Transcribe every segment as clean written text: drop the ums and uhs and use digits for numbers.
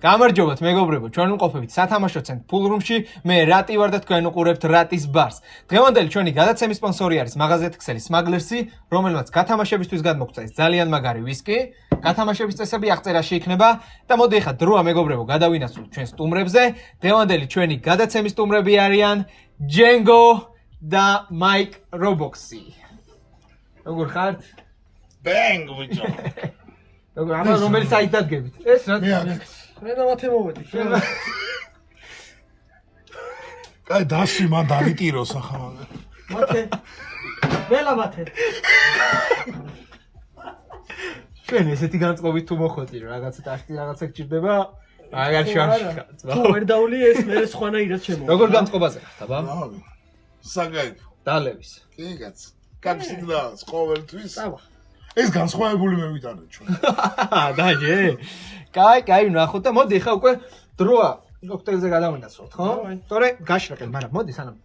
გამარჯობათ მეგობრებო, ჩვენ ვიმყოფებით სათამაშო ცენტრ ფულრუმში. მე რატი ვარ და თქვენ უყურებთ რატის ბარს. დღევანდელი ჩვენი გადაცემის სპონსორი არის მაღაზია ქსელი Smugglersi, რომელმაც გათამაშებისთვის გადმოგწეს ძალიან მაგარი ვისკი. გათამაშების წესები აღწერაში იქნება და მოდი ახლა დროა მეგობრებო, გადავინაცვლოთ ჩვენ სტუმრებზე. დღევანდელი ჩვენი გადაცემის სტუმრები არიან Django და Mike Roboxi. როგორ ხართ? Bang ბიჭო. როგორ ამას რომელი საით დადგებით? ეს რა? მე და მათე მოვედი. კაი დასვი მან დავიტიროს ახლა მაგა. მათე. მელა მათე. ჩვენ ესეთი განწყობით თუ მოხოთი რაღაცა ტაშტი რაღაცა გჭირდება აღარ შანსი. თუ ვერ დავლი ეს მე სხვანაირად შემო. როგორ განწყობაზე ხართ აბა? საგაი. დალევის. კი კაც. კაცსიგნალს ყოველთვის. წავა. ეს განსხვავებული მე ვიტანე ჩვენ. დაჟე. კაი, ნახოთ და მოდი ხა უკვე დროა კოქტეილზე გადავინაცვლოთ, ხო? თორე გაშრაკეთ, მაგრამ მოდი სანამ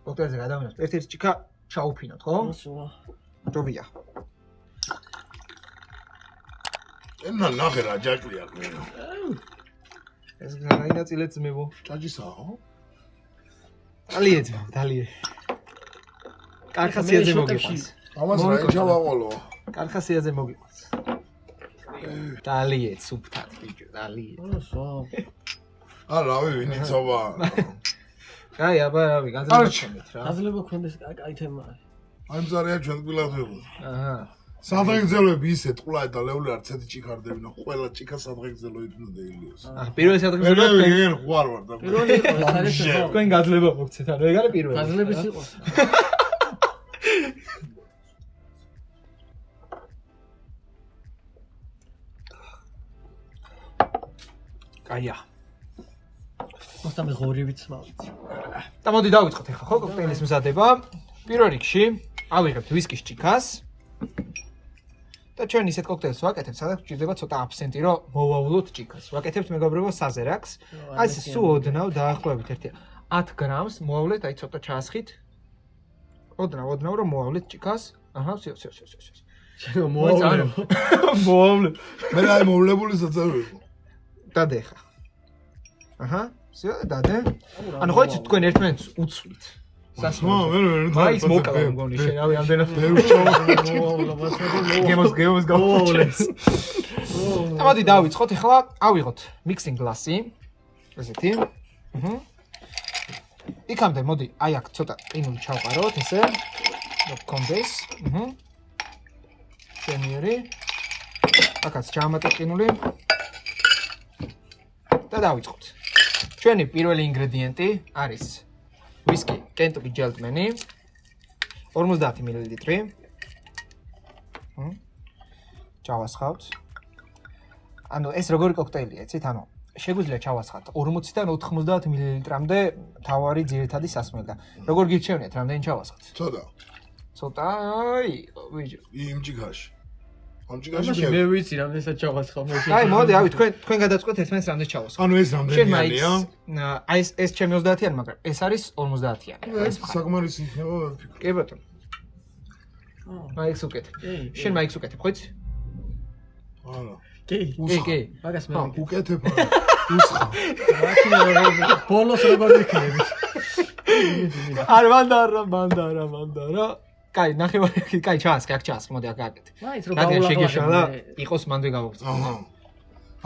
კოქტეილზე გადავინაცვლოთ, ერთ-ერთი ჭიქა ჩაუფინოთ, ხო? სულა. ჯობია. ენა ნახე რა ჯაჭვი აქვს მე. ეს გაინაწილეთ ძმებო. ჭაჭისაა, ხო? დალიე. კარხასიაზე მოგიყვანს. ამას რა ჩავაყოლო? კარხასიაზე მოგიყვანს. დალიე სუფთად ბიჭო, დალიე. სო. რავი, ვინიცობა. კაი, აბა, განზრახოთ რა. გაძლება ქონდეს კაი თემა. აი მზარია ჩვენ გვილავდებოდ. აჰა. სადღეგრძელოები ისე ტყულა და ლეული არც ერთი ჭიქარდებინა, ყველა ჭიქა სადღეგრძელოებით უნდა დაილიოს. პირველი სადღეგრძელოა მე ხوار ვარ და პირველი იყო საერთოდ. თქვენ გაძლება მოგცეთ, ანუ ეგ არის პირველი. გაძლების იყო. კაია. მოსთამე ღორივიც მოვიცი. და მოდი დავიწყოთ ახლა ხო კოქტეილის მზადება. პირველ რიგში ავიღებთ ვისკის ჭიქას. და ჩვენ ისეთ კოქტეილს ვაკეთებთ, სადაც გვჭირდება ცოტა აბსენტი, რომ მოვავლოთ ჭიქას. ვაკეთებთ მეგობრებო საზერაკს. აი ეს სულ ოდნავ დაახლოებით 10 გრამს მოვავლეთ, აი ცოტა ჩაასხით. ოდნავ რომ მოვავლეთ ჭიქას. აჰა, всё. შენ მოვავლე. მოვავლე. მე რა მოვლებული საწევი. დადე ხა. აჰა, всё, დადე. ანუ ხო იცით თქვენ ერთმანეთს უცვლით. მაის მოკლა მგონი შენ რავი ამდენად გემოს გავუჩეს. ამოდი დავიწყოთ ახლა ავიღოთ mixing glass-ი. ესეთი. იქამდე მოდი აი აქ ცოტა ყინული ჩავყაროთ ესე. გქონდეს. შენიერი. აქაც ჩამატეთ ყინული. და დავიწყოთ. ჩვენი პირველი ინგრედიენტი არის ვისკი კენტუკი ჯელტმენი 50 მილილიტრი. ჩავასხავთ. ანუ ეს როგორი კოქტეილია, იცით? ანუ შეგვიძლია ჩავასხათ 40-დან 90 მილილიტრამდე თავარი ძირითადი სასმელი და როგორ გირჩევნიათ, რამდენი ჩავასხათ? ცოტა, აი, ვიჯო. იმ ჭიქაში. ამაში მე ვიცი რამდენსაც ჩავასხავ მე. აი, მოდი, ავი თქვენ გადაწყვეტთ ერთმანეთს რამდენი ჩავასხავ. ანუ ეს რამდენია? აი ეს ჩემი 30-იანი, მაგრამ ეს არის 50-იანი. ეს საკმარისი იქნება ვფიქრობ. კი ბატონო. მაიქს უკეთებ. შენ მაიქს უკეთებ, ხო იცი? არა. კი. მაგას მე უკეთებ არა. უსხა. მაშინ ბოლოს როგორ იქნებით? არ მანდარა. კაი, ნახევარი, კაი, ჩაასხი, აქ ჩაასხი, მოდი აქ გააკეთე. მაინც რომ გავულახავ. იყოს მანდ ვეგავუწევ. აჰა.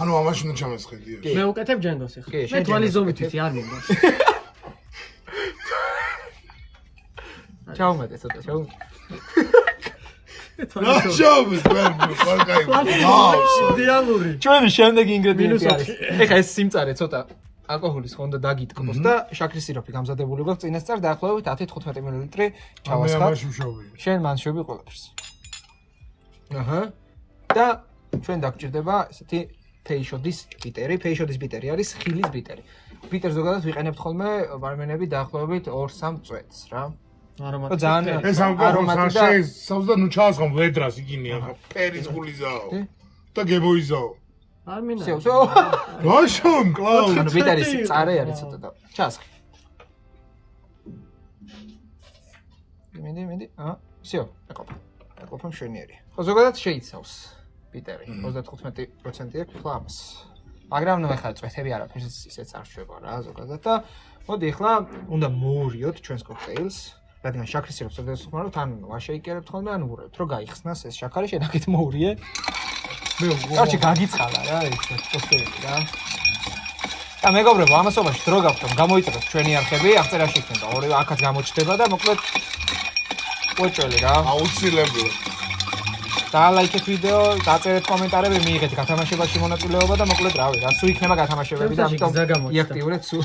ანუ ამაში უნდა ჩამესხედიო. მე უკეთებ ჯენგოს ახლა. მე თვალის ზომით ვიცი, არ მინდა. ჩაუმეტე ცოტა, ჩაუმეტე. რა შოვი, ვარ კაი. იდეალური. ჩვენი შემდეგი ინგრედიენტი არის. ეხა ეს სიმწარე ცოტა ალკოჰოლის ხონდა დაგიტკბოს და შაქრის სიროფი გამზადებული გვაქვს წინასწარ დაახლოებით 10-15 მილილიტრი ჩავასხავთ. შენ მან შევი ყველაფერს. აჰა. და ჩვენ დაგჭირდება ესეთი ფეიშოდის ბიტერი. ფეიშოდის ბიტერი არის ხილის ბიტერი. ბიტერს ზოგადად ვიყენებთ ხოლმე ბარმენები დაახლოებით 2-3 წვეთს რა. არომატი. ძალიან ეს ალკოჰოლს შეესწავლა ნუ ჩაასხამ ვედრას იგინი ახლა ფერის გულიზაო და გებოიზაო. არ მინდა. всё. ვაშომ კლაუ. ანუ ბიტერის წარე არის ცოტა და ჩაასხი. მინდი. всё, ეყოფა მშვენიერი. ხო ზოგადად შეიცავს ბიტერი. 35% აქვს ხლა ამას. მაგრამ ნუ ეხლა წვეთები არაფერს ისეც არ შვება რა ზოგადად და მოდი ეხლა უნდა მოურიოთ ჩვენს კოქტეილს რადგან შაქრის სიროპს ოდესმე ხმარობთ ან ვაშეიკერებთ ხოლმე ან ვურევთ რომ გაიხსნას ეს შაქარი შენახეთ მოურიე მე კარჩი გაგიცხალა რა ეს კოქტეილი რა და მეგობრებო ამასობაში დრო გაქვთ რომ გამოიწევთ ჩვენი არხები აღწერაში იქნება ორივე აქაც გამოჩნდება და მოკლედ უეჭველი რა აუცილებლად დაალაიქეთ ვიდეო, დაწერეთ კომენტარები, მიიღეთ გათამაშებაში მონაწილეობა და მოკლედ რავი, რა სულ იქნება გათამაშებები და ამიტომ იაქტიურეთ სულ.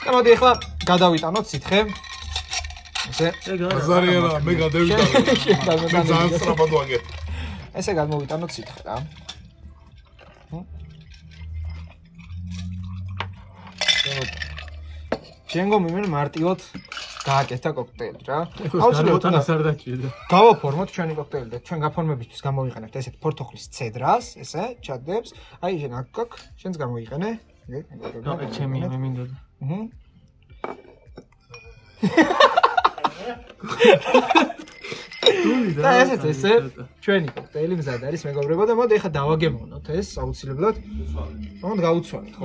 და მოდი ახლა გადავიტანოთ სითხე. ესე. ბაზარიერა, მე გადავიტანე. მე ძალიან სწრაფად ვაგებ. ესე გადმოვიტანოთ სითხე რა. შენგო მიმენ მარტივად გააკეთა კოქტეილი რა. აუცილებლად არ დაჭირდა. გავაფორმოთ ჩვენი კოქტეილი და ჩვენ გაფორმებისთვის გამოვიყენებთ ესეთ ფორთოხლის ცედრას, ესე, ჩადებს. აი შენ აქ გაქვს, შენც გამოიყენე. და ჩემია მე მინდოდა. და ესე ჩვენი კოქტეილი მზად არის მეგობრებო და მოდი ახლა დავაგემოვნოთ ეს აუცილებლად. მოდი გავუცვალოთ ხო?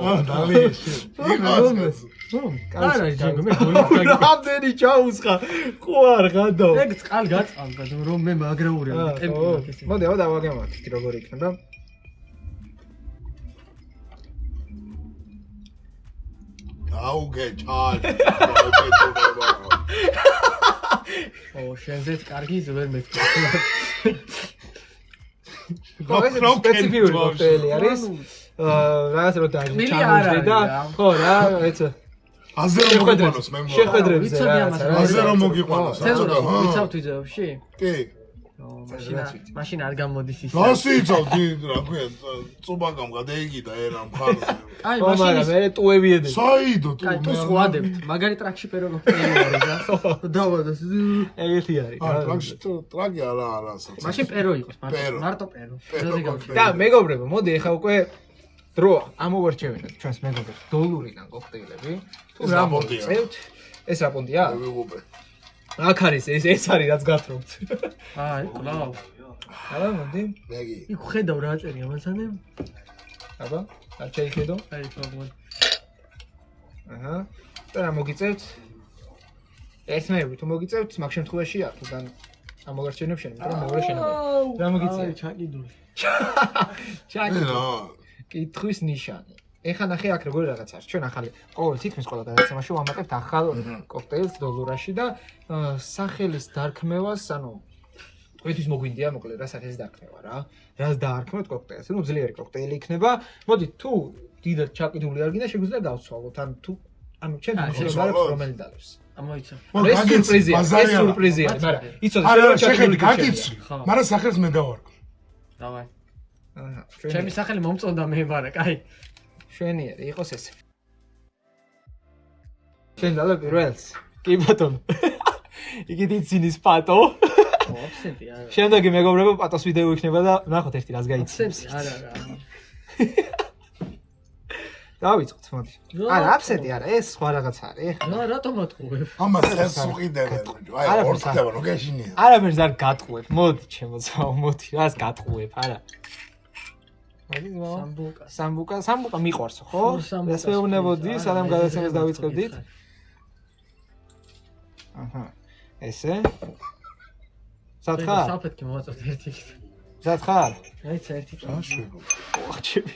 არა, ჯანგო მე გოლის რამდენი ჩაუსხა? ხო არ გადო. ეგ წყალ გაწყალდა რომ მე მაგრეურია ტემპი. მოდი აუ დავაგემოვნოთ როგორი იქნება. აუგე ჩაჭ. ო შენზეც კარგი ზვერ მეთქვა. ეს სპეციფიური კოქტეილი არის. რაღაც რო დაჭამოჭრე და ხო რა, ეცო. აზე რომ მოგიყვანოს მე მგონი. შეხვედრებზე აზე რომ მოგიყვანოს. ვიცავთ ვიძებში? კი. მაშინ არ გამოდის ის. გასიცავ რა ქვია, წუბაგამ გადაიგიდა ერა მხარზე. აი მაგრამ მე ტუები ედი. საიდო თუ აი თუ სხვადებთ, მაგარი ტრაქში პერო კოქტეილი არის რა. დავადას. ეგეთი არის. ტრაკი არასა. მაშინ პერო იყოს, მარტო პერო. და მეგობრებო, მოდი ახლა უკვე დრო ამოვარჩევინოთ ჩვენს მეგობრებს დოლურიდან კოქტეილები. თუ რა მოწევთ? ეს რა პონტია? ვიღუპე. აქ არის ეს არის რაც გათრობთ. აი, კლავ. აბა მოდი. მეგი. იქ ხედავ რა წერია მასანე. აბა, არ შეიძლება. აი, კლავ. აჰა. და რა მოგიწევთ? ესმეები თუ მოგიწევთ, მაგ შემთხვევაში ათიდან ამოვარჩენებ შენ, მაგრამ მეორე შენობა. რა მოგიწევთ? ჩაკიდული. ჩაკიდული. კითხვის ნიშანი. ეხლა ნახე აქ როგორი რაღაც არის. ჩვენ ახალი ყოველ თითქმის ყველა გადაცემაში ვამატებთ ახალ კოქტეილს დოლურაში და სახელის დარქმევას, ანუ თქვენთვის მოგვინდია მოკლედ რა სახელის დარქმევა რა. რას დაარქმევთ კოქტეილს? ნუ ძლიერი კოქტეილი იქნება. მოდი თუ დიდად ჩაკიდული არ გინდა, შეგვიძლია გავცვალოთ. ანუ ჩვენ შეიძლება რომელი დალევს. ამოიცა. ეს სურპრიზია, ეს სურპრიზია, მაგრამ იცოდე არა, შეხედე გაკიცრი. მაგრამ სახელს მე დავარქვა. დავაი. აჰა, ჩემი სახელი მომწონდა მე, მაგრამ კაი. შვენიერი იყოს ესე. შენ დალე პირველს. კი ბატონო. იგივე ძინის პატო. აფსენტი არა. შემდეგი მეგობრებო პატოს ვიდეო იქნება და ნახოთ ერთი რას გაიცი. აფსენტი არა. დავიწყოთ მოდი. არა აფსენტი არა, ეს სხვა რაღაც არის. რა რატომ ატყუებ? ამას ეს უყიდებენ. აი, ორთქება რო გეშინია. არაფერს არ გატყუებ. მოდი ჩემო ძმაო, მოდი. რას გატყუებ, არა. მოდი ძმაო. სამბუკა მიყვარსო, ხო? ეს მეუბნებოდი, სანამ გადაცემას დავიწყებდით. აჰა. ესე. სათხარ? საფეთქი მოვაწევთ ერთი. სათხარ? რაიცა ერთი. აშვება. ოხჩები.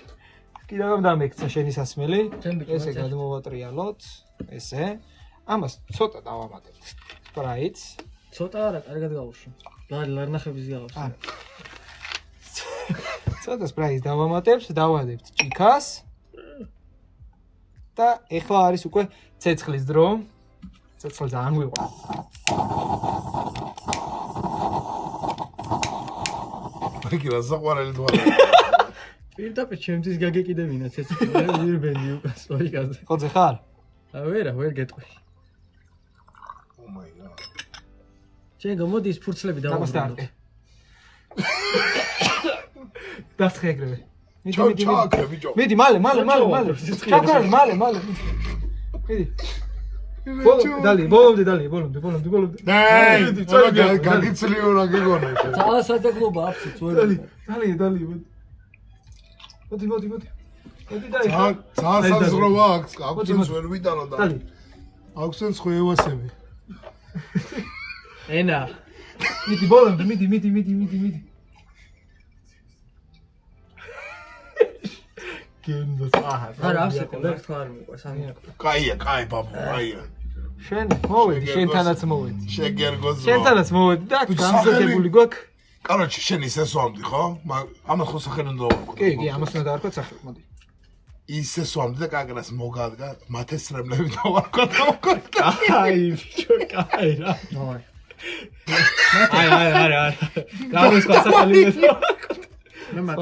კიდევ რომ დამექცა შენი სასმელი. ესე გადმოვატრიალოთ. ესე. ამას ცოტა დავამატებთ. სპრაიტს. ცოტა არა, კარგად გავუშვი. ლარნახების გავუშვი. ცოტა სპრაიტს დავამატებთ, დავადებთ ჭიქას. და ეხლა არის უკვე ცეცხლის დრო. ცეცხლი ძალიან გვიყვარს. იგი რა საყვარელი თვალა. პირდაპირ ჩემთვის გაგეკიდებინა ცეცხლი, ვერ ბენდი უკას ოიგაზე. ხოძე ხარ? ვერ გეტყვი. Oh my god. ჩვენ გამოდი ის ფურცლები დავამატოთ. დასხე ეგრევე. ჩაკრე ბიჭო. მიდი მალე. ჩაკრე მალე. მიდი. ბოლომდე დალი. დაი, გაგიცლიო რა გეგონა ეს. ძალასადაგლობა აფსიც ვერ. დალი. მოდი. მოდი და ძალიან საზღვროა აქვს ვერ ვიტანო და დალი. აქვს ხვევასები. ენა. მიდი ბოლომდე, მიდი. გენდოს აჰა. არა, ასეთი მართლა არ მიყვარს, ამი. კაი ბაბუ, კაია. შენ მოვედი, შენთანაც მოვედი. შეგერგოზო. შენთანაც მოვედი და გამზადებული გვაქვს. კოროჩი შენ ისე სვამდი ხო? ამას ხო სახელი უნდა დავარქვა. კი, ამას უნდა დავარქვა სახელი, მოდი. ისე სვამდი და კაკრას მოგადგა, მათესრებლები დავარქვა და მოკორდა. აი, ბიჭო, კაი რა. ნოი. არა. გამოს სახელი მე მათ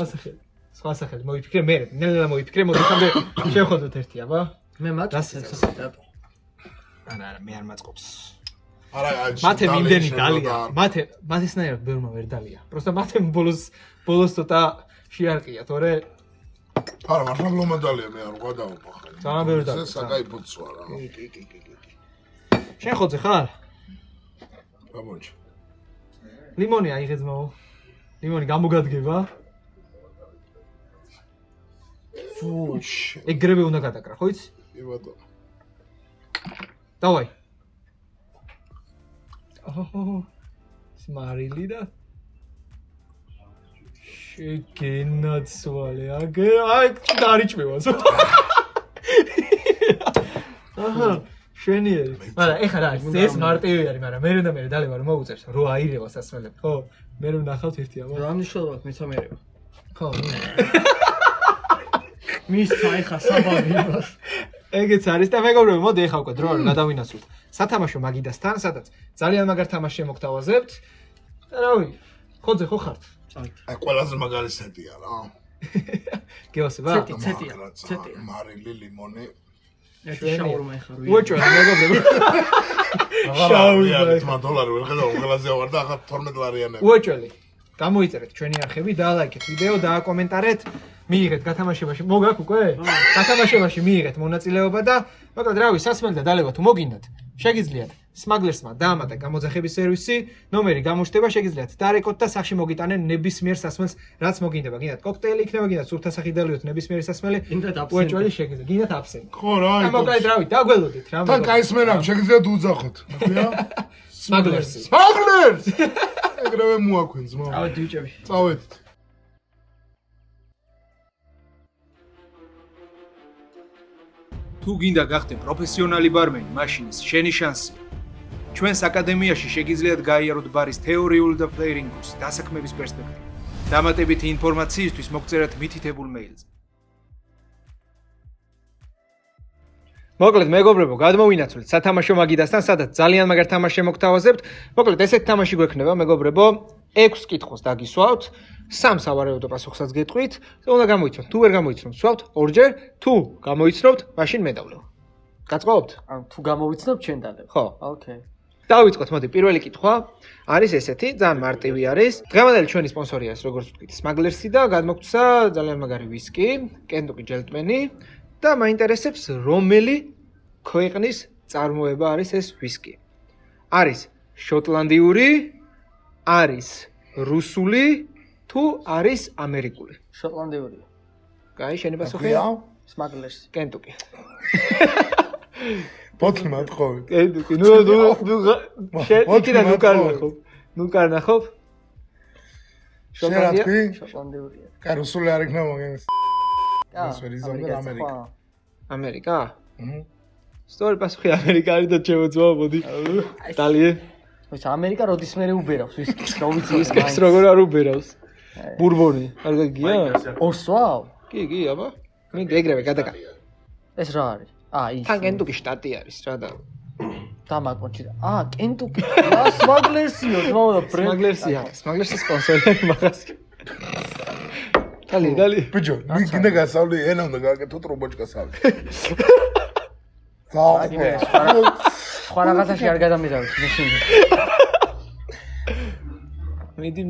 სხვა სახელი მოიფიქრე მე ნელა მოიფიქრე მოდი ხამდე შევხოდოთ ერთი აბა მე მათ დასახელდა არა მე არ მაწყობს არა მათე იმდენი დალია მათესნაირად ბევრმა ვერ დალია პროსტა მათე ბოლოს ცოტა შეარყია თორე არა მართლა ლომადალია მე არ ვგადავ ძალიან ბევრი დალია საკაიფოც ვარ კი შენ ხოძე ხარ გამოჩ ლიმონი აიღეძმო ლიმონი გამოგადგება ეგრევე უნდა გადაკრა, ხო იცი? კი ბატონო. დავაი. სმარილი და შეგენაცვალე. აი, დარიჭმევას. აჰა, შენიერი. მაგრამ ეხლა რა არის? ეს მარტივი არის, მაგრამ მე დალევა რომ მოუწერს, რო აირევა სასმელები, ხო? მე რომ ნახავთ ერთი აბა. რა მნიშვნელობა აქვს მეცამერება? ხო. მის საიხა საბაგინოს. ეგეც არის და მეგობრებო, მოდი ეხლა უკვე დრო არ გადავინაცვლოთ. სათამაშო მაგიდასთან, სადაც ძალიან მაგარ თამაშს შემოგთავაზებთ. და რავი, ხოძე ხო ხართ? აი ყველაზე მაგარი სეტია რა. გეოსება? ცეტია. მარილი, ლიმონი. ერთი შაურმა ეხლა. უეჭველი მეგობრებო. შაურმა $10 ვერ ხედავ, ყველაზე ვარ და ახლა 12 ლარიანები. უეჭველი. გამოიწერეთ ჩვენი არხები, დაალაიქეთ ვიდეო, დააკომენტარეთ. მიიღეთ გათამაშებაში, მოგაქვს უკვე? გათამაშებაში მიიღეთ მონაწილეობა და მოკლედ რავი, სასმელი და დალევა თუ მოგინდათ, შეგიძლიათ Smuggler-სმა დაამატა გამოძახების სერვისი, ნომერი გამოჩნდება, შეგიძლიათ დარეკოთ და სახში მოგიტანენ ნებისმიერ სასმელს, რაც მოგინდება. გინდათ კოქტეილი იქნება, გინდათ სურთასახი დალევოთ ნებისმიერი სასმელი. უეჭველი შეგიძლიათ, გინდათ აბსენტი. ხო რა, აი მოკლედ რავი, დაგველოდით რა. თან კაისმენამ შეგიძლიათ უძახოთ. ნახია? Smugglers. ეგრევე მოაქვენ ძმა. ავედი ბიჭები. წავედით. თუ გინდა გახდე პროფესიონალი ბარმენი, მაშინ ეს შენი შანსია. ჩვენს აკადემიაში შეგიძლიათ გაიაროთ ბარის თეორიული და ფლეირინგ კურსი დასაქმების პერსპექტივით. დამატებითი ინფორმაციისთვის მოგწერეთ მითითებულ მეილზე. მოკლედ მეგობრებო, გადმოვინაცვლეთ სათამაშო მაგიდასთან, სადაც ძალიან მაგარ თამაშს შემოგთავაზებთ. მოკლედ ესეთ თამაში გვექნება, მეგობრებო, 6 კითხვას დაგისვავთ, 3 სავარაუდო პასუხსაც გეტყვით, უნდა გამოიცნოთ. თუ ვერ გამოიცნობთ, სვავთ 2-ჯერ, თუ გამოიცნობთ, მაშინ მე დავლევ. გაწყობთ? თუ გამოვიცნობ, ჩვენ დალევ. ხო. ოკეი. დავიწყოთ, მოდი, პირველი კითხვა არის ესეთი, ძალიან მარტივი არის. დღევანდელი ჩვენი სპონსორი არის, როგორც ვთქვით, Smuggler-ი და გადმოგცა ძალიან მაგარი ვისკი, Kentucky Gentleman და მაინტერესებს რომელი ქვეყნის წარმოება არის ეს ვისკი. არის შოტლანდიური, არის რუსული თუ არის ამერიკული? შოტლანდიურია. კაი, შენი პასუხი? Smugglers. Kentucky. ბოთლმა თხოვი. Kentucky. ნუ შენ ნუ კარნახობ? შოტლანდიურია. კაი, რუსული არ იქნება მაგას. ამერიკა? სწორი პასუხი ამერიკა არის და შემოძვა, მოდი. დალიე. ეს ამერიკა როდის მერე უბერავს ვისკის, რა ვიცი ვისკის როგორ არ უბერავს? ბურბონი, არ გაგია? ორსვავ? კი, აბა. მინდა ეგრევე გადაკა. ეს რა არის? ის. თან კენტუკი შტატი არის, რა და. დამაკონჩი. კენტუკი. Smugglers-იო, ძმაო, Smugglers-ია. Smugglers-ის სპონსორი მაგას. დალი. ბიჭო, გინდა გასავლი, ენა უნდა გააკეთო ტრუბოჩკას ავი. სხვა რაღაცაში არ გადამიდავთ, მაშინ. მიდი.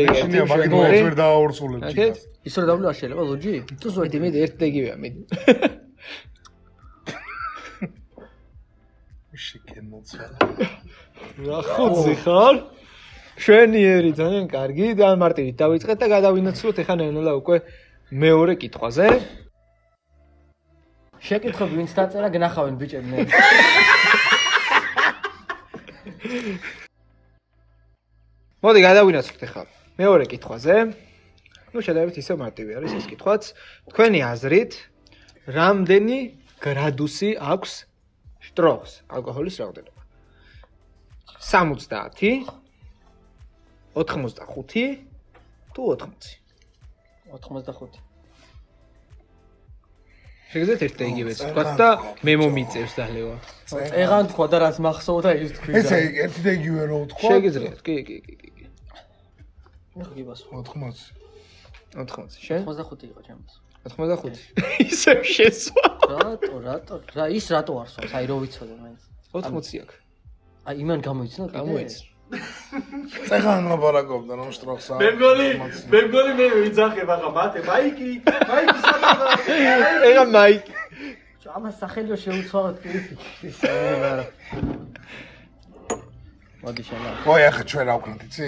ეგეთია, მაგით მოეც ვერ დააორსულებ ჭიქას. ის რა დავლევა შეიძლება ლოჯი? თუ ზოგი. მიდი, ერთ დეგივია, მიდი. შეკენოცა. რა ხოძი ხარ? შვენიერი ძალიან კარგი, ძალიან მარტივით დავიწყეთ და გადავინაცვლოთ, ეხლა ნელა უკვე მეორე კითხვაზე. შეკითხები ვინც დაწერა გნახავენ ბიჭები მე. მოდი გადავინაცვლოთ ახლა მეორე კითხვაზე. ნუ შედარებით ისე მარტივი არის ეს კითხვაც. თქვენი აზრით, რამდენი გრადუსი აქვს შტროხს ალკოჰოლის რაოდენობა? 70, 85 თუ 80? 85. შეგიძლიათ ერთ და იგივეც ვთქვათ და მე მომიწევს და ლევა. ეღან თქვა და რაც მახსოვდა ის თქვი. ესე ერთი და იგივე რო ვთქვა. შეგიძლიათ, კი. გიბას 80. 80, შენ? 85 იყო ჩემს. 85. ისევ შესვა. რატო? რა ის რატო არ სვავს? აი რო ვიცოდე მაინც. 80 აქვს. აი იმან გამოიცნო კიდე. გამოიცნო. წეგან ლაპარაკობდა რომ შტროხსა. მე მგონი მე ვიძახებ ახლა მათე მაიკი სადაა? ეგა მაიკი. ამას სახელიო შეუცვალოთ კლიპი. არა. მოდი შენა. ой ახლა ჩვენ რა ვქნით იცი?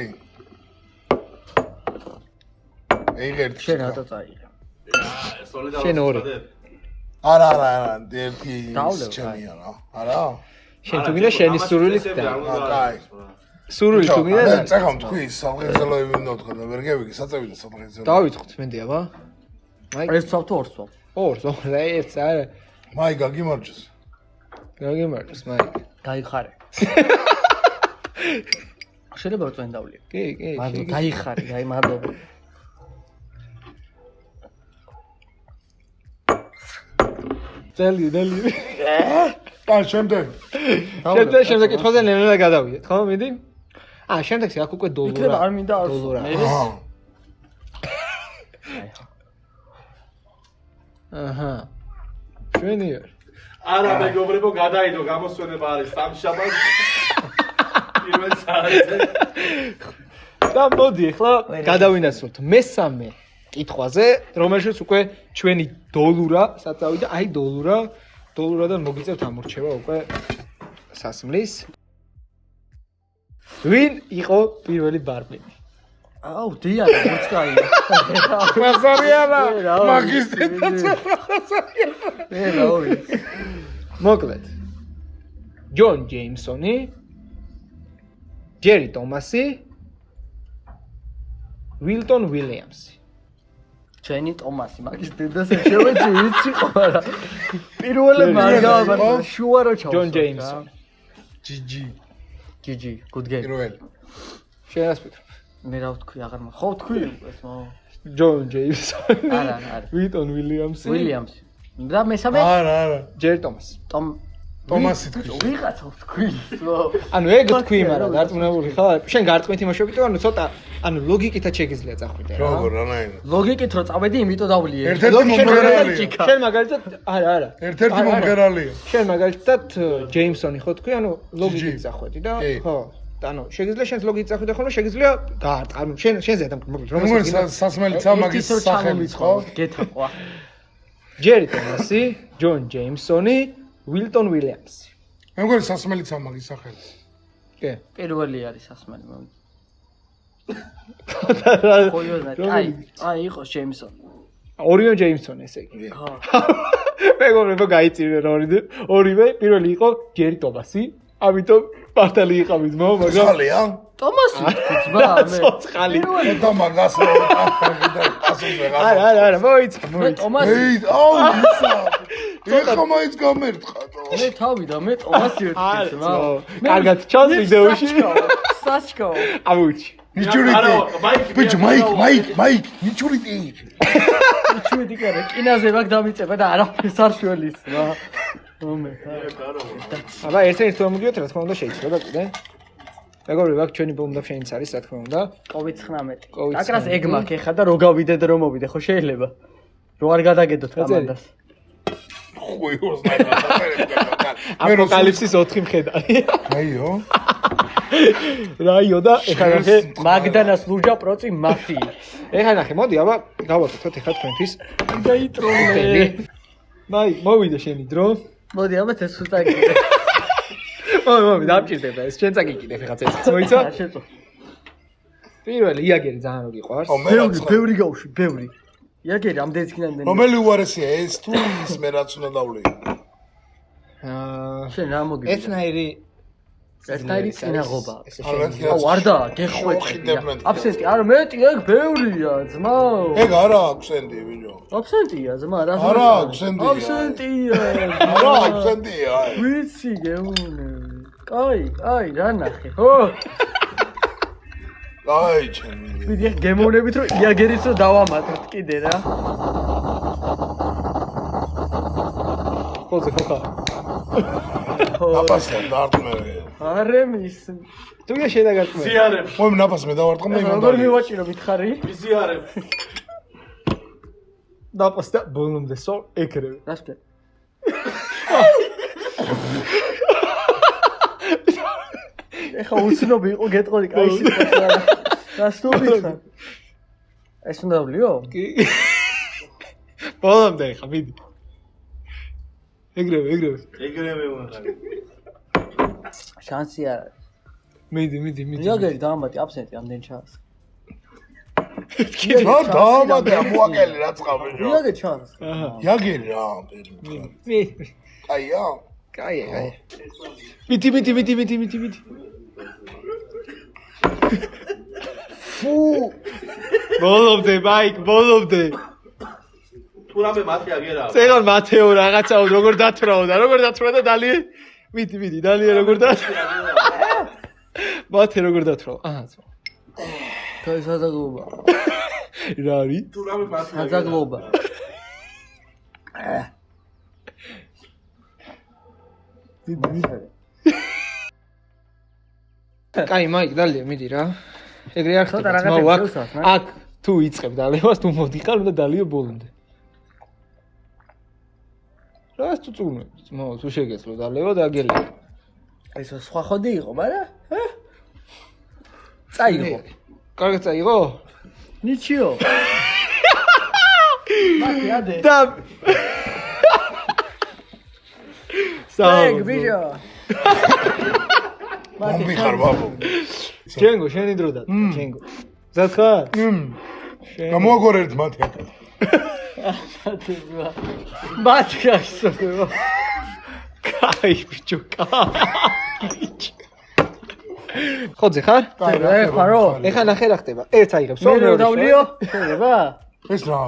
ერთი შენ რატო წაიღე? შენ ორი. არა ერთი დავლევ, ჩემია რა. არა? შენ თუ მინდა შენი სურვილით და. კაი. სურვილი თუ მინდა. წეგან თქვი სამღერელოები მინდა თქვა და ვერ გევიგე საწევი და სამღერელო. დავიწყოთ მენდი აბა. ეს ცავ თუ ორ ცავ? ორს, ერთს არა. მაი გაგიმარჯოს. გაგიმარჯოს მაიკი. გაიხარე. შეიძლება წვენ დავლია. კი. მაგრამ გაიხარე, აი მადლობა. ძელი. და შემდეგ. შემდეგ კითხვაზე ნელ-ნელა გადავიდეთ, ხო? მიდი. შემდეგში აქ უკვე დოლარა. იქნება არ მინდა არ დოლარა. აჰა. ჩვენია. არა მეგობრებო გადაიდო გამოსვენება არის სამშაბათს პირველ საათზე და მოდი ახლა გადავინაცვლოთ მესამე კითხვაზე, რომელშიც უკვე ჩვენი დოლურა საწავიდა, აი დოლურადან მოგიწევთ ამორჩევა უკვე სასმლის. ვინ იყო პირველი ბარბენი? აუ დიანა მოცკაია. მაზარიანა მაგისტრატაც მე რაოი. მოკლედ. ჯონ ჯეიმსონი, ჯერი ტომასი, ვილტონ ვილიამსი. ჩვენი ტომასი მაგის დედას შევეცი ვიცი ხო რა. პირველი მარგავა შუა რო ჩავს. ჯონ ჯეიმსონი. GG, good game. პირველი. შენ რას ვიტყვი? მე რა ვთქვი აღარ ხო ვთქვი ეს მო. ჯონ ჯეიმსონი. არა. ვილტონ ვილიამსი. ვილიამსი. და მესამე? არა. ჯერი ტომასი. ტომასი თქვი. ვიღაცა ვთქვი. ანუ ეგ თქვი, მაგრამ დარწმუნებული ხარ? შენ გარწმუნდი იმაშობითო, ანუ ცოტა, ანუ ლოგიკითაც შეგიძლია წახვიდე რა. როგორ რანაირად? ლოგიკით რო წავედი, იმიტომ დავლიე. ერთ-ერთი მომღერალია. შენ მაგალითად არა. ერთ-ერთი მომღერალია. შენ მაგალითად ჯეიმსონი ხო თქვი, ანუ ლოგიკით წახვედი და ხო. ანუ შეგიძლია შენს ლოგიკით წახვიდე ხოლმე, შეგიძლია გაარტყა, ანუ შენზე დამკვირვებლად როგორ სასმელიცა მაგის სახელიც ხო? გეთაყვა. ჯერი ტომასი, ჯონ ჯეიმსონი, ვილტონ ვილიამსი. მე მგონი სასმელიცა მაგის სახელიც. კი. პირველი არის სასმელი მომ. ხო, აი იყო ჯეიმსონი. ორივე ჯეიმსონი ესე იგი. ხო. მეგობრებო გაიწირე ორივე, პირველი იყო ჯერი ტომასი, ამიტომ პარტალი იყავით მო, მაგრამ ხალია? ტომასი ძმა მე. ცოცხალი. და მაგას რა ასოს ვეღარ. არა, მოიცა. მე ტომასი. აუ ისა. ეხა მაინც გამერტყა. მე თავი და მე ტომასი ვეთქვი ძმა. კარგად ჩანს ვიდეოში. სასჩკო. ამუჩი. ნიჭურიტი. ბიჭ მაიკ, ნიჭურიტი. ნიჭურიტი კარა, კინაზე მაგ დამიწება და არაფერს არ შველის რა. მომე. აბა ერთ-ერთ თუ ამოდიოთ, რა თქმა უნდა შეიძლება კიდე. მეგობრებო, აქ ჩვენი ბომბა შეინც არის, რა თქმა უნდა. COVID-19. COVID-19. აკრას ეგ მაქვს ეხა და რო გავიდეთ რომ მოვიდე, ხო შეიძლება? რო არ გადაგედოთ კამანდას. ხუი ოსნაირად. აპოკალიფსის 4 მხედარი. აიო. რაიო და ეხა ნახე მაგდანას ლუჯა პროცი მაფი. ეხა ნახე, მოდი აბა გავაკეთოთ ეხა თქვენთვის. დაიტროლე. მაი, მოვიდა შენი დრო. მოდი აბა ეს უსტაგიდე. მოდი, დამჭირდება ეს. შენ წაგიკიდებ ეხა წესიც, მოიცა? შეწო. პირველი იაგერი ძალიან რო გიყვარს. ბევრი გავში, ბევრი. იაგერი ამდენიც კი ნამდვილი. რომელი უარესია ეს თუ ის მე რაც უნდა დავლე? შენ რა მოგი? ერთნაირი წინაღობა. აუ ვარდა, გეხვეწე. აბსენტი, არა მეტი, ეგ ბევრია, ძმა. ეგ არა აბსენტი ბიჭო. აბსენტია, ძმა, რა არა აბსენტია. აბსენტია. არა აბსენტია. ვიცი გეუნე. კაი, რა ნახე, ხო? აი ჩემი. ვიდეო გემოვნებით რომ იაგერიც რო დავამატოთ კიდე რა. ხოზე ხოხა. ნაფასი დარტყმე. არე მის. თუ გე შედაგატყმე. ზიარებ. მოი ნაფასი მე დავარტყმე იმან. როგორ მივაჭირო მითხარი? ზიარებ. დაპასდა ბოლომდე სო ეკრევე. რას ქვია? ეხა უცნობი იყო გეტყოდი კაი სიტყვა რა. გასტობი ხარ. ეს უნდა ვლიო? კი. ბოლომდე ხა მიდი. ეგრევე. ეგრევე ვარ. შანსი არ არის. მიდი. იაგერი დაამატი აბსენტი ამდენ ჩანს. რა დაამატე მოაკელი რა წყავ ბიჭო. იაგერი ჩანს. იაგერი რა ბერი. მი. აია. კაი. მიდი. ფუ. ბოლომდე მაიკ, ბოლომდე. თუ რამე მათე აგერა. წეგან მათეო რაღაცაო როგორ დათვრაო და დალიე. მიდი, დალიე როგორ დათვრა. მათე როგორ დათვრაო. აჰა. კაი საზაგლობა. რა არის? თუ რამე მათე აგერა. საზაგლობა. კაი, მაიკ, დალიე, მიდი რა. ეგრე არ ცოტა ხდება. რაღაცა აქ, შევსვათ, რა. აქ თუ იწებ დალევას, თუ მოდიხარ, უნდა დალიო ბოლომდე. რას თუ წუნე? თუ შეგეძლო დალევა და აგელე. ეს სხვა ხოდი იყო, მაგრამ წაიღო. კარგად წაიღო? ნიჩიო. მათი ადე. და ეგ ბიჭო. მომი ხარ ბაბუ. ჯენგო, შენი დრო და ჯენგო. მზად ხარ? გამოაგორ ერთ მათე. მათი გასწორება. კაი ბიჭო, კაი. ხოძე ხარ? ხარო? ეხა ნახე რა ხდება. ერთ აიღებს. მე დავლიო? შეიძლება? ეს რა?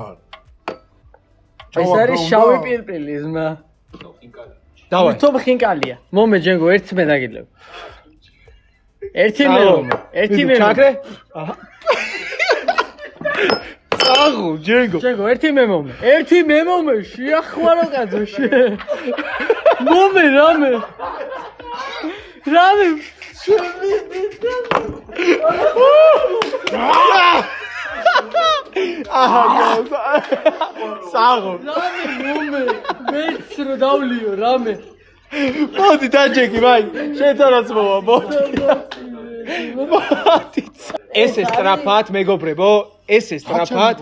ეს არის შავი პილპილი ზმა. დავაი. თუმ ხინკალია. მომე ჯენგო ერთს მე დაგილევ. ერთი მე მომე. ერთი მე. ჩაკრე? აჰა. აღუ, ჯენგო. ჯენგო ერთი მე მომე. ერთი მე მომე. შეახვარო კაცო შე. მომე რამე. აჰა, საღო. რამე მომე. მეც რო დავლიო რამე. მოდი დაჯექი, მაი. შენთანაც მოვა, მოდი. ესე სტრაფად, მეგობრებო, ესე სტრაფად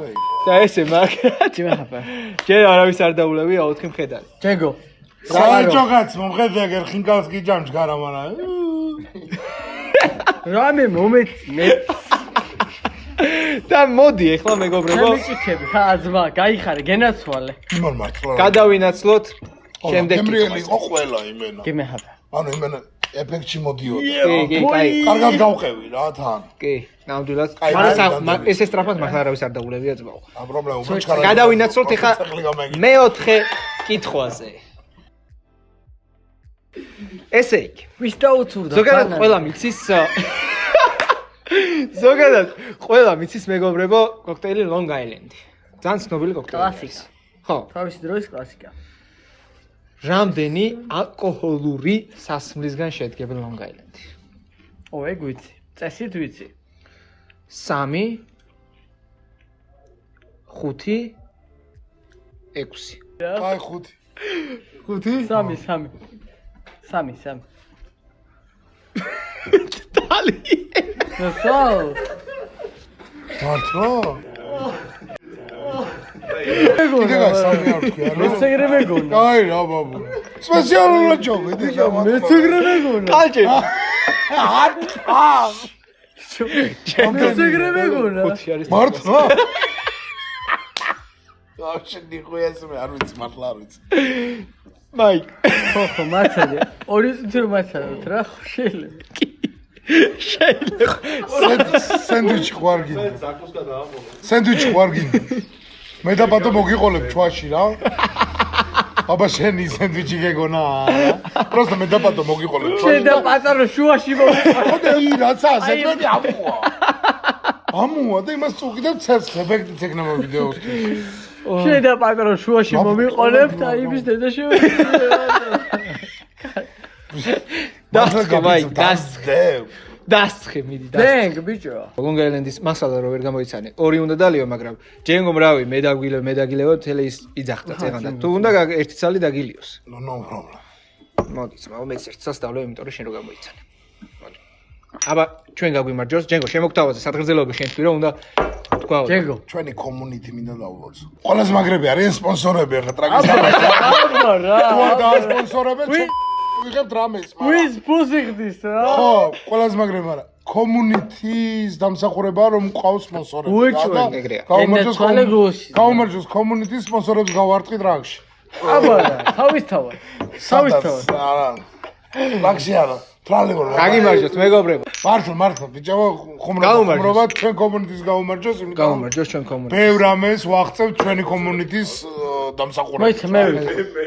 და ესე მაგრად. იმახაფა. ჯერ არავის არ დაულევია 4 მხედარი. ჯენგო. საჭოგაც მომხედე აგერ ხინკალს კი ჯამს გარამანა. რამე მომეც მე. და მოდი ეხლა მეგობრებო, შემიკითხები, ხაზმა, გაიხარე, გენაცვალე. იმან მართლა. გადავინაცვლოთ შემდეგ. გემრიელი იყო ყველა იმენა. გიმეხაფა. ანუ იმენა ეფექტში მოდიოდა. კი, კაი. კარგად გავყევი რა თან. კი, ნამდვილად. კაი, მაგრამ ესე სტრაფად მაგ არავის არ დაულევია ძმაო. ა პრობლემა უბრალოდ გადავინაცვლოთ ეხლა მეოთხე კითხვაზე. ესე იგი, ვის დაუცურდა? ზოგადად ყველა მიცის მეგობრებო, კოქტეილი Long Island. ძალიან ცნობილი კოქტეილი. კლასიკა. ხო. თავისი დროის კლასიკა. რამდენი ალკოჰოლური სასმლისგან შედგება Long Island? ეგ ვიცი. წესით ვიცი. 3 5 6. აი 5. 3. დალი. ნაცვალ. მართლა? მეგონა. კიდე გასამი არ თქვი არა? მეცეგრე მეგონა. აი რა ბაბუ. სპეციალურად ჯობი და მეცეგრე მეგონა. კალჭე. მეცეგრე მეგონა. 5 არის. მართლა? ვაფშე ნიხუეს მე არ ვიცი მართლა არ ვიცი. მაიკ. ხო, მაცადე. ორი წუთი რომ მაცადოთ რა, ხო შეიძლება. სენდვიჩი ხوار გინდა. ზაკუს გადაამოვა. სენდვიჩი ხوار გინდა. მე და ბატონო მოგიყოლებ ჩვაში რა. აბა შენი სენდვიჩი გეგონა რა. просто მე და ბატონო მოგიყოლებ ჩვაში. შენ და პატარო შუაში მოვიყავ. ხოდა რაცა სენდვიჩი ამოა. ამოა და იმას წუყიდებ ცერს ეფექტიც ეკნება ვიდეოსთვის. შენ და პატარო შუაში მომიყოლებთ, აი იმის დედა შევეცდია. დასხე მაიკ, დასხე. დასხე მიდი დასხე. ბენგ ბიჭო. Long Island-ის მასალა რო ვერ გამოიცანე. ორი უნდა დალიო, მაგრამ ჯენგომ რავი, მედაგილეო თელი ის იძახდა წეღან და თუ უნდა ერთი ცალი დაგილიოს. no problem. მოდი, ძმაო, მეც ერთ წელს დავлеო, იმიტომ რომ შენ რო გამოიცანე. მოდი. აბა ჩვენ გაგვიმარჯოს, ჯენგო, შემოგთავაზე სადღერძელოები შენ თვი რომ უნდა თქვა. ჯენგო. ჩვენი community მინდა დავულოცო. ყველაზე მაგრები არიან სპონსორები ახლა ტრაგის. აბა რა. თუ არ დაასპონსორებენ ვიღებთ რამეს, მაგრამ ვის ფუსიხდის რა? ხო, ყველაზე მაგრები არა. community-ის დამსახურება რომ მყავს სპონსორები. ეგრეა. გაუმარჯოს community-ის სპონსორებს გავარტყით რაგში. აბა რა, თავისთავად. თავისთავად. არა. რაგში არა. თვალებო რა. გაგიმარჯოთ, მეგობრებო. მართლა, ბიჭო, ხუმრობა ჩვენ community-ის გაუმარჯოს, იმიტომ გაუმარჯოს ჩვენ community. ბევრ ამეს ვაღწევთ ჩვენი community-ის დამსახურებას. მე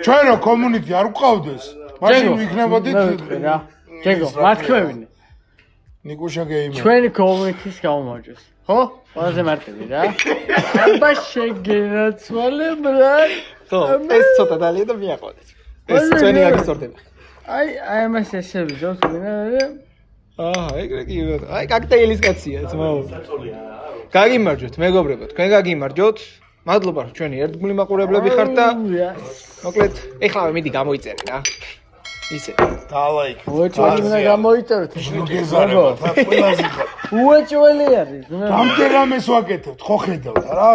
ჩვენ რო community არ გვყავდეს, მაშინ ვიქნებოდით რა. ჯენგო, მართლმევინე. ნიკუშა გეიმერი. ჩვენი community-ის გაუმარჯოს. ხო? ყველაზე მარტივი რა. აბა შეგენაცვალე ბრა. ხო, ეს ცოტა დალია და მიაყოლეთ. ეს ჩვენი აგისტორდება. აი ამას ესე ვიზოთ ვინა. აჰა, ეგრე კი. აი, კაქტეილის კაცია, ძმაო. გაგიმარჯოთ, მეგობრებო, თქვენ გაგიმარჯოთ. მადლობა, რომ ჩვენი ერთგული მაყურებლები ხართ და მოკლედ, ეხლა მიდი გამოიწერე რა. ისე. დალაიქ. უეჭველი უნდა გამოიწეროთ. გეზარება, ყველაზე ხარ. უეჭველი არის. გამჯერამეს ვაკეთებთ, ხო ხედავთ რა?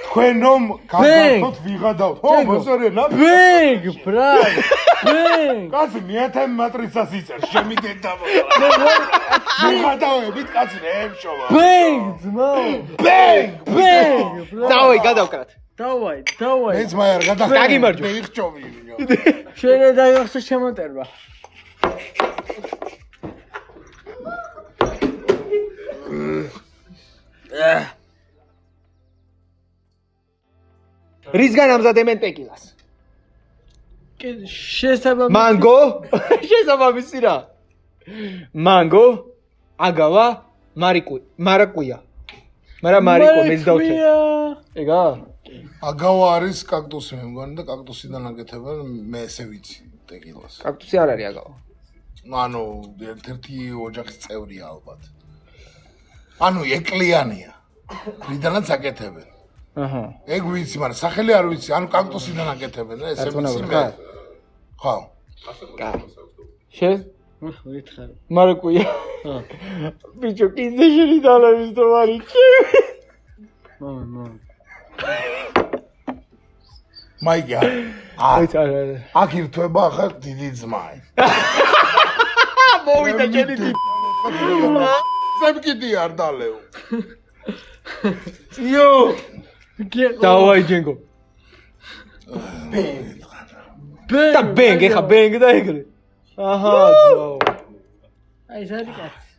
თქვენ რომ გაგართოთ ვიღადავთ. ხო, მოსწორე ნა. ბენგ, ბრატ. ბენგ. კაცი მეათე მატრიცას იწერ, შემიგეთ დამოვა. ვიღადავებით კაცი რემშოვა. ბენგ, ძმაო. ბენგ, ბენგ. დავაი, გადავკრათ. დავაი. მეც მაიარ გადახდა. გაგიმარჯო. მე იხჭობი ვინო. შენ დაიხსო შემოტერვა. რისგან ამზადებენ ტეკილას? შესაბამისი. მანგო? შესაბამისი რა? მანგო, აგავა, მარაკუია. მარაკო მეც დავთე. ეგა? აგავა არის კაქტუსი მე მგონი და კაქტუსიდან აკეთებენ მე ესე ვიცი ტეკილას. კაქტუსი არ არის აგავა. ანუ ერთ-ერთი ოჯახის წევრია ალბათ. ანუ ეკლიანია. ვიდანაც აკეთებენ. აჰა. ეგ ვიცი, მაგრამ სახელი არ ვიცი. ანუ კაქტუსიდან აკეთებენ, ესე ვიცი მე. ხო. კაი. შენ? ვითხარ. მარაკუია. ბიჭო, კიდე შენი დალევის თუ მარიჩი. მომ. მაიგა. აი არა. აქ ირთვება ახლა დიდი ძმაი. მოვიდა შენი დიდი. ზებკიდი არ დალეო. იო. დავაი ჯენგო. და ბენგ, ეხა ბენგ და ეგრე. აჰა, ძმაო. აი ზარი კაცი.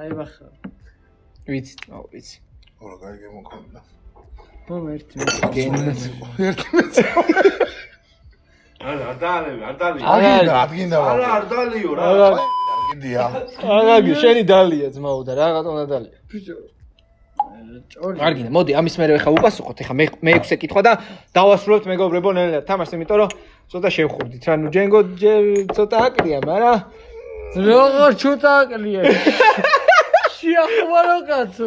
აი ბახა. ვიცი, აუ ვიცი. ორა გაიგე მოკონდა. მომერტი. არ დალევი. ადგინდა. არ დალიო რა. აგიდია. აგაგი, შენი დალია ძმაო და რაღაც უნდა დალია. ჭორი. არ გინდა, მოდი, ამის მერე ხა უპასუხოთ, ეხა მე 6 კითხვა და დავასრულებთ მეგობრებო ნელ-ნელა თამაშს, იმიტომ რომ ცოტა შევხვდით. ანუ ჯენგო ცოტა აკლია, მაგრამ როგორ ცოტა აკლია. შეახმარო კაცო,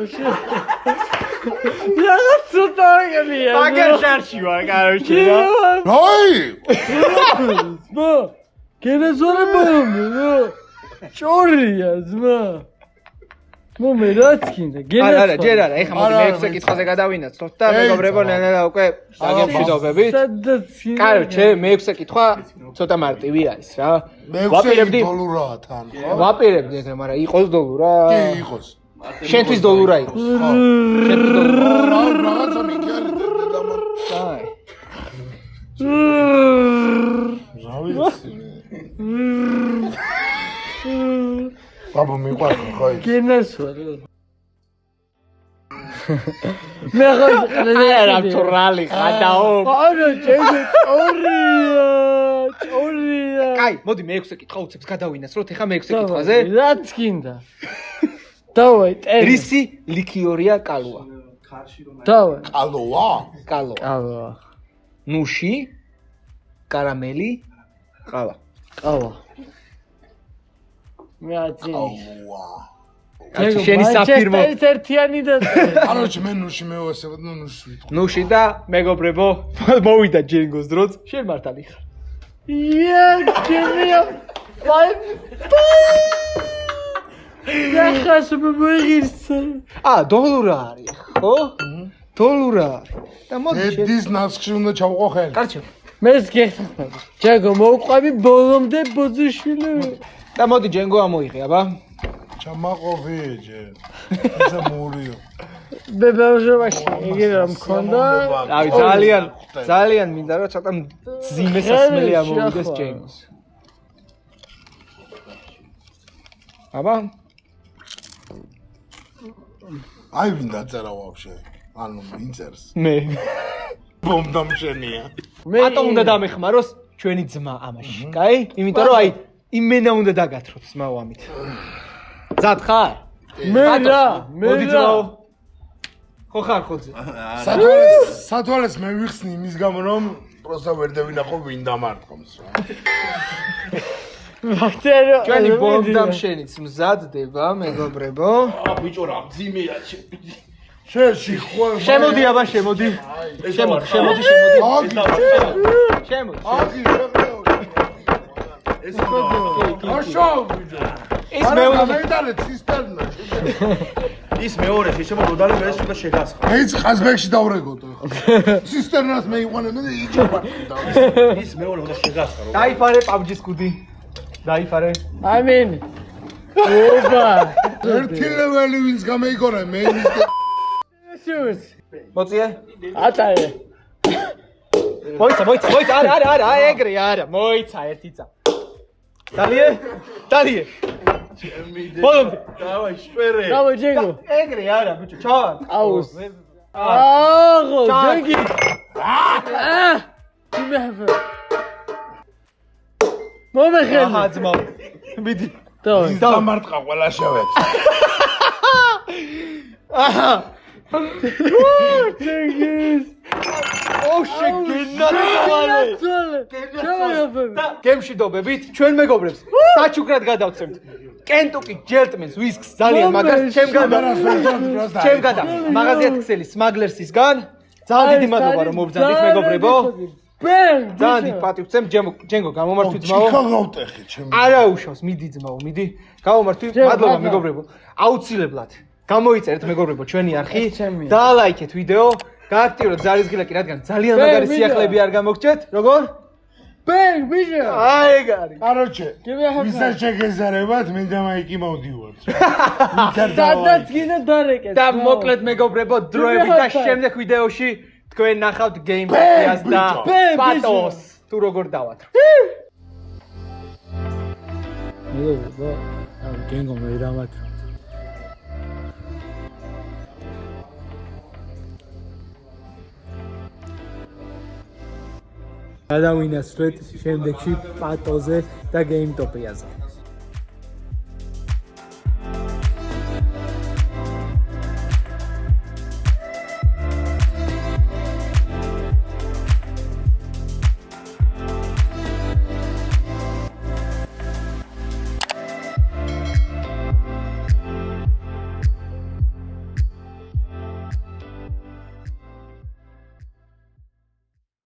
რაღაც ცოტა აკლია. მაგარ შარში ვარ, კაროჩე რა. რაი? ძმა, გენეზორებამი, ჭორია ძმა. მომე რაც გინდა, არა, ჯერ არა, ეხლა მოდი მე 6 კითხვაზე გადავინაცვლოთ და მეგობრებო ნელ-ნელა უკვე დაგემშვიდობებით. კაროჩე, მე 6 კითხვა ცოტა მარტივი არის რა. ვაპირებდი დოლურაა თან, ხო? ვაპირებდი ეგრე, მაგრამ იყოს დოლურა. კი, იყოს. შენთვის დოლურა იყოს. შენთვის დოლურა. რაღაცა მიგერ აი. რა ვიცი. ბაბა მიყვარდა ხო ის? გენასვარო. მე რა თორალი ხადაო. არა, ჩემი ჭორია. კაი, მოდი მე-6 კითხვა უცებს გადავინას, რომ ეხა მე-6 კითხვაზე. რაც გინდა. დავაი, ტერი. რისი ლიქიორია კალოა? დავაი. კალოა? კალოა. კავა. ნუში, карамელი, ყავა. ყავა. მე აცი. კალოა. შენი საფირმო. ერთიანი და აროჩ მე ნუში მეუესებოდ ნუში ვიტყვი. ნუში და მეგობრებო, მოვიდა ჯენგოს დროც, შენ მართალი ხარ. ჩემია. ნახას მოგიღირს. დოლურა არის, ხო? დოლურა არის. და მოდი შენ. ედის ნასხში უნდა ჩავყო ხელი. კარჩო. მეც გეხსნა. ჯეგო მოვყვები ბოლომდე ბოძიშვილი. და მოდი ჯენგო ამოიღე, აბა. ჩამაყოფი ეჯე. ესა მურიო. მე ბავშვობაში იგი რა მქონდა. რავი, ძალიან მინდა რომ ცოტა ძიმე სასმელი ამოვიდეს ჯენგოს. აბა. აი ვინ დაწერა ვაფშე? ანუ ვინ წერს? მე. ბომბდამშენია. ბატონ უნდა დამეხმაროს ჩვენი ძმა ამაში, კაი? იმიტომ რომ აი იმენა უნდა დაგათროთ ძმაო ამით. ზად ხარ? მე რა, მოდი ძმაო. ხო ხარ ხოძე? სათვალეს მე ვიხსნი იმის გამო რომ პროსტა ვერ დავინახო ვინ დამარტყობს რა. ბაქტერია. ჩვენი ბომბდამშენიც მზადდება, მეგობრებო. ბიჭო რა ძიმეა შეპიდი. შეში ხო. შემოდი აბა, შემოდი. შემოდი. აგი ეს აშო ბიჭო. ის მეორე მეუდალე ცისტერნა. ის მეორე შეშება როდალი მე შედა შეგასხა. მეც ყაზბეგში დავრეგოთო ხო. ცისტერნას მე იყვანებ და იჭება. ის მეორე უნდა შეგასხა რომ. დაიფარე PUBG-ის კუდი. დაიფარე. ამინ. ობა. ერთი ლეველი ვინც გამეიგორა მე იმის შუს. მოწიე? ატარე. მოიცა, არა, ეგრე არა, მოიცა ერთი წა. დალიე? ბოლომდე. დავაი შპერე. დავაი ჯენგო. ეგრე არა, ბიჭო, ჩავარ. აუს. აღო, ჯენგი. იმეფე. მომეხელი. აჰა, ძმაო. მიდი. დავაი. დამარტყა ყველა შევეც. აჰა. ჯენგის. შეგენაცვალე. გემშვიდობებით ჩვენ მეგობრებს საჩუქრად გადავცემთ კენტუკი ჯელტმენს ვისკს ძალიან მაგარს ჩემ გადა მაღაზიად ქსელი სმაგლერსისგან ძალიან დიდი მადლობა რომ მობრძანდით მეგობრებო ძალიან დიდ პატივს ვცემ ჯენგო გამომართვი ძმაო ჩიქაღავტეხი ჩემი არა უშავს მიდი ძმაო მიდი გამომართვი მადლობა მეგობრებო აუცილებლად გამოიწერეთ მეგობრებო ჩვენი არხი დაალაიქეთ ვიდეო გააქტიუროთ ზარისგილაკი რადგან ძალიან მაგარი სიახლეები არ გამოგჭეთ როგორ ბენ ბიჭო აი ეგ არის კაროჩე ვისაც შეგეზარებათ მე და მაიკი მოვდივართ სადაც გინდა დარეკეთ და მოკლედ მეგობრებო დროებით და შემდეგ ვიდეოში თქვენ ნახავთ გეიმპლეიას და პატოს თუ როგორ დავათრ მეგობრებო ამ გენგო მე რამათ გადავინაცვლეთ შემდეგში პატოზე და გეიმტოპიაზე.